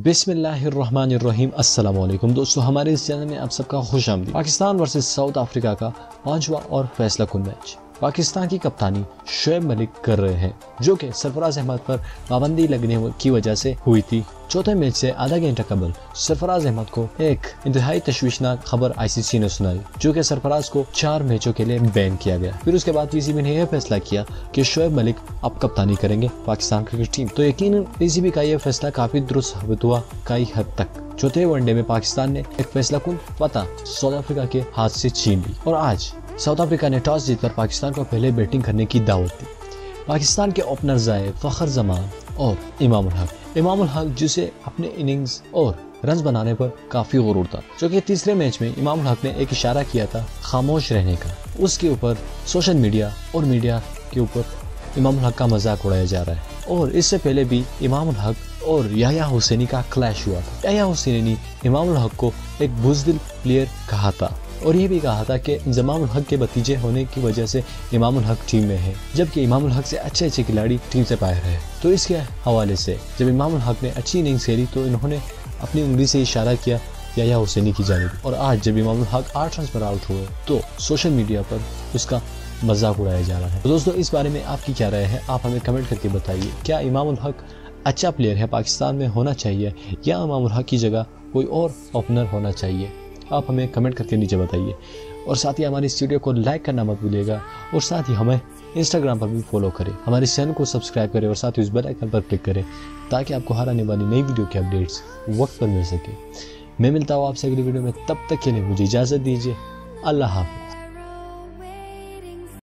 बिस्मिल्लाहिर्रहमानिर्रहीम अस्सलाम वालेकुम दोस्तों, हमारे इस चैनल में आप सबका खुश आमदीद। पाकिस्तान वर्सेस साउथ अफ्रीका का 5वां और फैसला कुन मैच पाकिस्तान की कप्तानी शोएब मलिक कर रहे हैं, जो कि सरफराज अहमद पर पाबंदी लगने की वजह से हुई थी। चौथे मैच से आधा घंटा कबल सरफराज अहमद को एक इंतहाई तशवीशनाक खबर आईसीसी ने सुनाई, जो कि सरफराज को 4 मैचों के लिए बैन किया गया। फिर उसके बाद पीसीबी ने यह फैसला किया कि शोएब मलिक अब कप्तानी करेंगे पाकिस्तान क्रिकेट टीम। तो यकीनन पीसीबी का यह फैसला काफी दुरुस्त साबित हुआ कई हद तक। चौथे वनडे में पाकिस्तान ने एक फैसला कुन फतह साउथ अफ्रीका के हाथ से छीन ली और आज साउथ अफ्रीका ने टॉस जीतकर पाकिस्तान को पहले बैटिंग करने की दावत दी। पाकिस्तान के ओपनर जायद, फखर जमान और इमाम-उल-हक जिसे अपने इनिंग्स और रन बनाने पर काफी गुरूर था, जो कि तीसरे मैच में इमाम-उल-हक ने एक इशारा किया था खामोश रहने का। उसके ऊपर सोशल मीडिया और मीडिया के ऊपर इमाम-उल-हक का मजाक उड़ाया जा रहा है। और इससे पहले भी इमाम-उल-हक और याह्या हुसैनी का क्लैश हुआ था। याह्या हुसैनी ने इमाम-उल-हक को एक बुज़दिल प्लेयर कहा था और ये भी कहा था कि इमाम-उल-हक के भतीजे होने की वजह से इमाम-उल-हक टीम में है, जबकि इमाम-उल-हक से अच्छे खिलाड़ी टीम से बाहर है। तो इसके हवाले से जब इमाम-उल-हक ने अच्छी इनिंग्स खेली तो इन्होंने अपनी उंगली से इशारा किया याह्या हुसैनी की जानिब। और आज जब इमाम-उल-हक 8 रन पर आउट हुए तो सोशल मीडिया पर उसका मजाक उड़ाया जा रहा है। तो दोस्तों, इस बारे में आपकी क्या राय है, आप हमें कमेंट करके बताइए। क्या इमाम-उल-हक अच्छा प्लेयर है, पाकिस्तान में होना चाहिए, या इमाम-उल-हक की जगह कोई और ओपनर होना चाहिए? आप हमें कमेंट करके नीचे बताइए। और साथ ही हमारी इस वीडियो को लाइक करना मत भूलिएगा और साथ ही हमें इंस्टाग्राम पर भी फॉलो करें, हमारे चैनल को सब्सक्राइब करें और साथ ही उस बेल आइकन पर क्लिक करें ताकि आपको हर आने वाली नई वीडियो के अपडेट्स वक्त पर मिल सके। मैं मिलता हूँ आपसे अगली वीडियो में, तब तक के लिए मुझे इजाज़त दीजिए। अल्लाह हाफ़िज़।